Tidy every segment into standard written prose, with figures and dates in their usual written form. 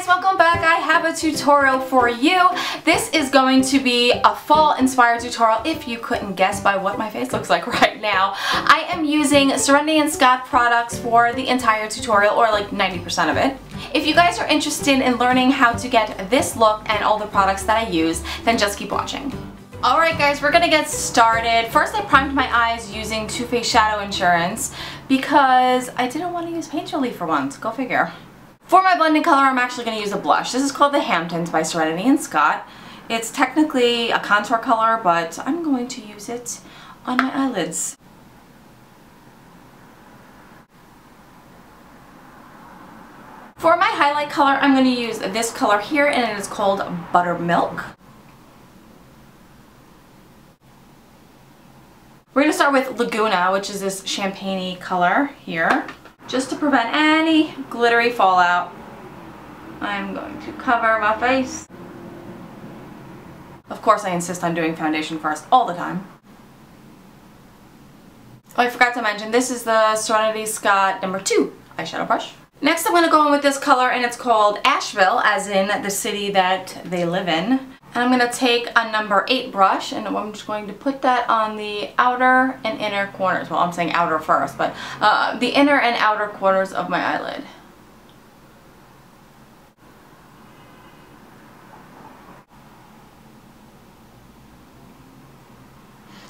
welcome back. I have a tutorial for you. This is going to be a fall inspired tutorial if you couldn't guess by what my face looks like right now. I am using Serenity Scott products for the entire tutorial, or like 90% of it. If you guys are interested in learning how to get this look and all the products that I use, then just keep watching. Alright guys, we're gonna get started. First I primed my eyes using Too Faced Shadow Insurance because I didn't want to use paint relief for once. Go figure. For my blending color, I'm actually going to use a blush. This is called the Hamptons by Serenity Scott. It's technically a contour color, but I'm going to use it on my eyelids. For my highlight color, I'm going to use this color here, and it is called Buttermilk. We're going to start with Laguna, which is this champagne-y color here. Just to prevent any glittery fallout, I'm going to cover my face. Of course, I insist on doing foundation first all the time. Oh, I forgot to mention, this is the Serenity Scott No. 2 eyeshadow brush. Next, I'm going to go in with this color, and it's called Asheville, as in the city that they live in. And I'm going to take a No. 8 brush, and I'm just going to put that on the outer and inner corners. Well, I'm saying outer first, but the inner and outer corners of my eyelid.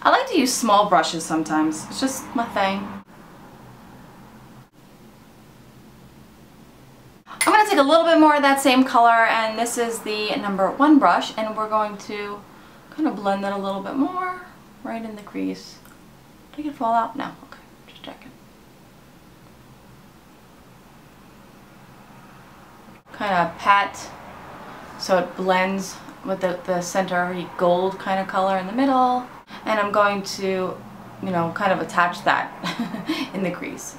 I like to use small brushes sometimes. It's just my thing. I'm going to take a little bit more of that same color, and this is the No. 1 brush, and we're going to kind of blend that a little bit more right in the crease. Did it fall out? No. Okay, just checking. Kind of pat so it blends with the center gold kind of color in the middle, and I'm going to, you know, kind of attach that in the crease.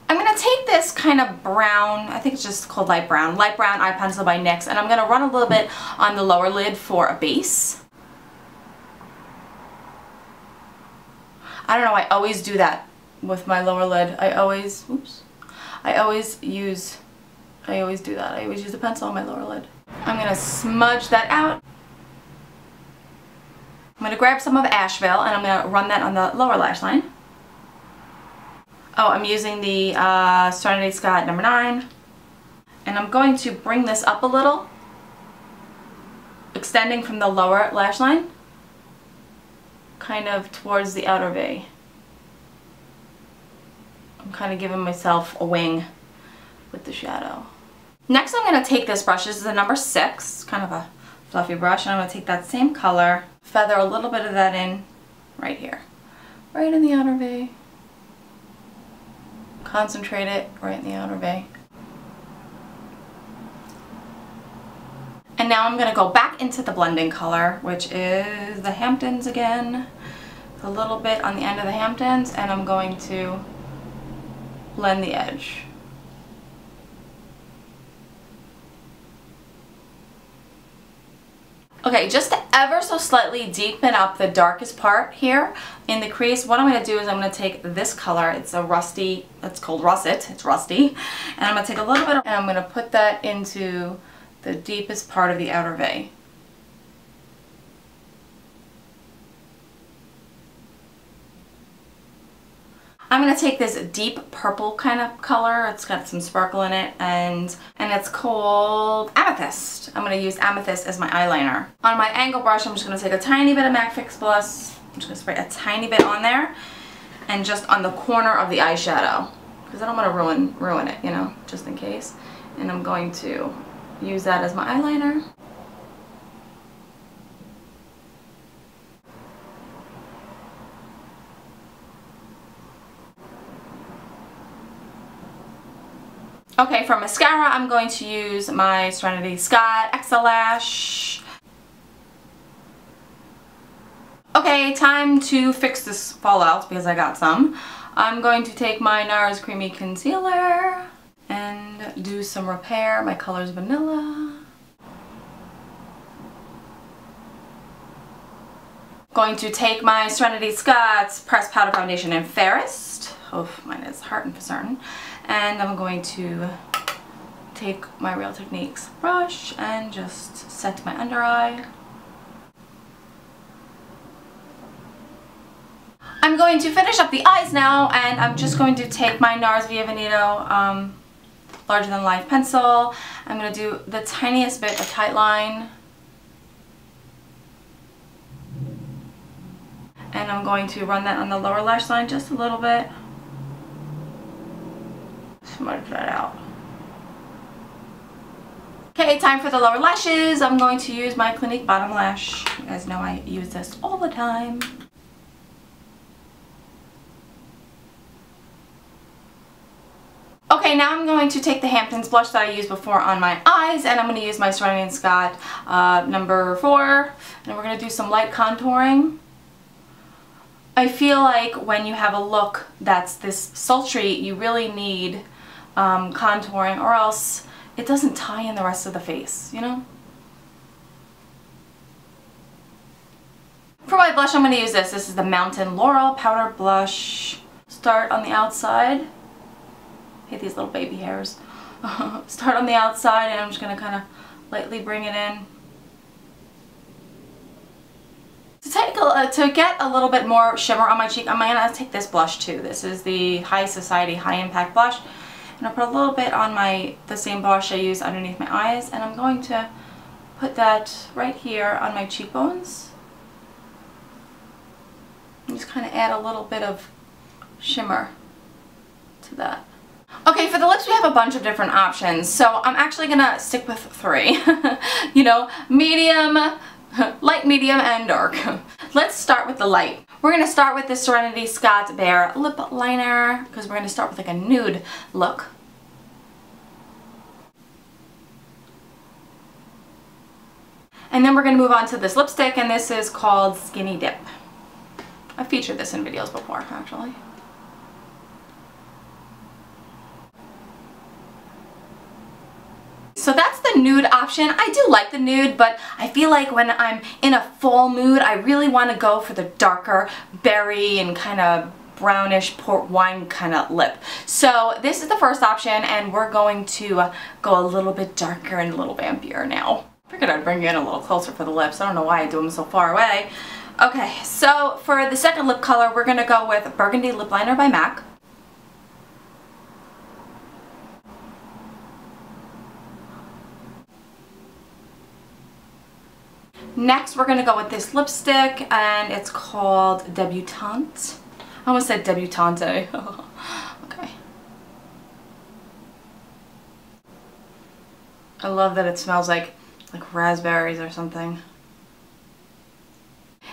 I'm going to take this kind of brown, I think it's just called light brown eye pencil by NYX, and I'm going to run a little bit on the lower lid for a base. I don't know, I always do that with my lower lid. I always do that. I always use a pencil on my lower lid. I'm going to smudge that out. I'm going to grab some of Asheville, and I'm going to run that on the lower lash line. Oh, I'm using the Serenity Scott No. 9, and I'm going to bring this up a little, extending from the lower lash line, kind of towards the outer V. I'm kind of giving myself a wing with the shadow. Next, I'm going to take this brush. This is the No. 6, kind of a fluffy brush, and I'm going to take that same color, feather a little bit of that in right here, right in the outer V. Concentrate it right in the outer V. And now I'm going to go back into the blending color, which is the Hamptons again. A little bit on the end of the Hamptons, and I'm going to blend the edge. Okay, just to ever so slightly deepen up the darkest part here in the crease, what I'm going to do is I'm going to take this color, it's a rusty, it's called Russett, it's rusty, and I'm going to take a little bit and I'm going to put that into the deepest part of the outer V. I'm going to take this deep purple kind of color, it's got some sparkle in it, and it's called Amethyst. I'm going to use Amethyst as my eyeliner. On my angle brush, I'm just going to take a tiny bit of MAC Fix Plus, I'm just going to spray a tiny bit on there, and just on the corner of the eyeshadow, because I don't want to ruin it, you know, just in case. And I'm going to use that as my eyeliner. Okay, for mascara, I'm going to use my Serenity Scott XL lash. Okay, time to fix this fallout because I got some. I'm going to take my Nars Creamy Concealer and do some repair. My color's Vanilla. Going to take my Serenity Scott's Pressed Powder Foundation in Fairest. Oh, mine is Heart and for certain. And I'm going to take my Real Techniques brush and just set my under eye. I'm going to finish up the eyes now, and I'm just going to take my Nars Via Venetto larger than life pencil. I'm going to do the tiniest bit of tight line. And I'm going to run that on the lower lash line just a little bit. Smudge that out. Okay, time for the lower lashes. I'm going to use my Clique bottom lash. You guys know I use this all the time. Okay, now I'm going to take the Hamptons blush that I used before on my eyes, and I'm going to use my Serenity Scott number 4, and we're going to do some light contouring. I feel like when you have a look that's this sultry, you really need contouring, or else it doesn't tie in the rest of the face, you know? For my blush, I'm going to use this. This is the Mountain Laurel Powder Blush. Start on the outside. I hate these little baby hairs. Start on the outside, and I'm just going to kind of lightly bring it in. To get a little bit more shimmer on my cheek, I'm going to take this blush too. This is the Societety High Impact Blush. And I'll put a little bit on the same blush I use underneath my eyes, and I'm going to put that right here on my cheekbones. And just kind of add a little bit of shimmer to that. Okay, for the lips we have a bunch of different options, so I'm actually going to stick with 3. You know, medium, light, medium, and dark. Let's start with the light. We're going to start with the Serenity Scott Bare Lip Liner, because we're going to start with like a nude look. And then we're going to move on to this lipstick, and this is called Skinny Dip. I've featured this in videos before, actually. So that's the nude option. I do like the nude, but I feel like when I'm in a fall mood, I really want to go for the darker berry and kind of brownish port wine kind of lip. So this is the first option, and we're going to go a little bit darker and a little vampier now. I figured I'd bring you in a little closer for the lips. I don't know why I do them so far away. Okay, so for the second lip color, we're going to go with Burgundy Lip Liner by MAC. Next, we're going to go with this lipstick, and it's called Debutante. I almost said Debutante. Okay. I love that it smells like raspberries or something.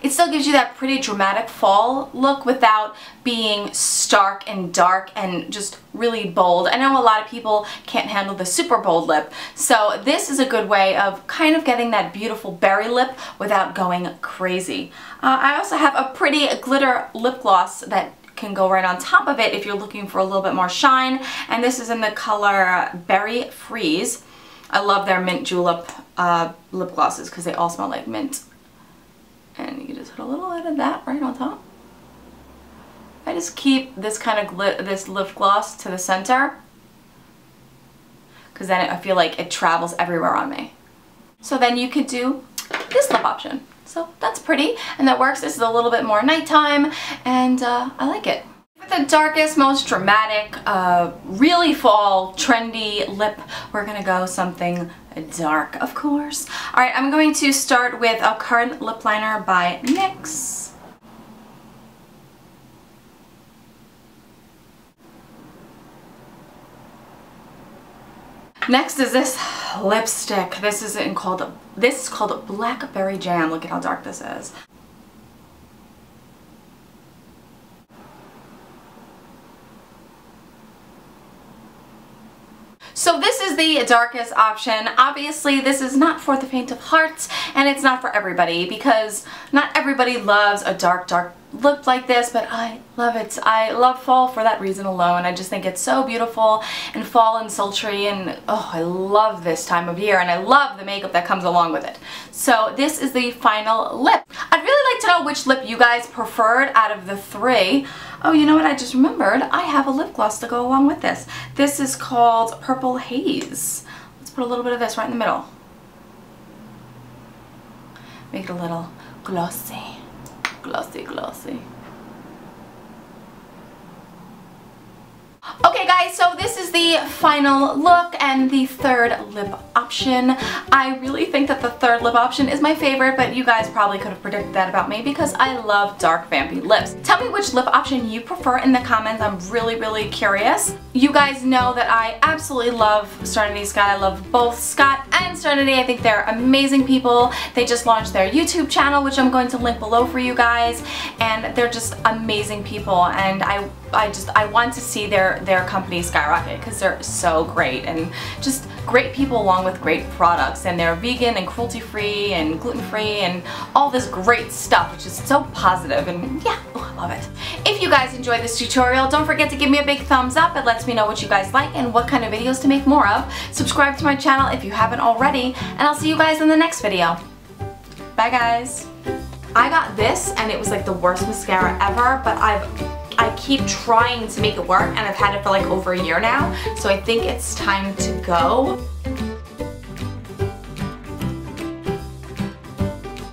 It still gives you that pretty dramatic fall look without being stark and dark and just really bold. I know a lot of people can't handle the super bold lip, so this is a good way of kind of getting that beautiful berry lip without going crazy. I also have a pretty glitter lip gloss that can go right on top of it if you're looking for a little bit more shine, and this is in the color Berry Freeze. I love their mint julep lip glosses because they all smell like mint. And you can just put a little bit of that right on top. I just keep this kind of this lip gloss to the center, because then I feel like it travels everywhere on me. So then you could do this lip option. So that's pretty, and that works. This is a little bit more nighttime, and I like it. For the darkest, most dramatic, really fall, trendy lip, we're gonna go something dark, of course. Alright, I'm going to start with a Currant lip liner by NYX. Next is this lipstick. This is called Blackberry Jam. Look at how dark this is. So this is the darkest option. Obviously, this is not for the faint of heart, and it's not for everybody, because not everybody loves a dark looked like this, but I love it. I love fall for that reason alone. I just think it's so beautiful and fall and sultry, and oh, I love this time of year, and I love the makeup that comes along with it. So this is the final lip. I'd really like to know which lip you guys preferred out of the three. Oh, you know what? I just remembered. I have a lip gloss to go along with this. This is called Purple Haze. Let's put a little bit of this right in the middle. Make it a little glossy. Glossy, glossy. Okay guys, so this is the final look and the third lip option. I really think that the third lip option is my favorite, but you guys probably could have predicted that about me because I love dark vampy lips. Tell me which lip option you prefer in the comments. I'm really curious. You guys know that I absolutely love Serenity Scott. I love both Scott and Serenity. I think they're amazing people. They just launched their YouTube channel, which I'm going to link below for you guys, and they're just amazing people, and I want to see their company skyrocket because they're so great, and just great people along with great products, and they're vegan and cruelty free and gluten free and all this great stuff, which is so positive, and yeah, oh, I love it. If you guys enjoyed this tutorial, don't forget to give me a big thumbs up. It lets me know what you guys like and what kind of videos to make more of. Subscribe to my channel if you haven't already, and I'll see you guys in the next video. Bye guys. I got this and it was like the worst mascara ever, but I keep trying to make it work, and I've had it for like over a year now, so I think it's time to go.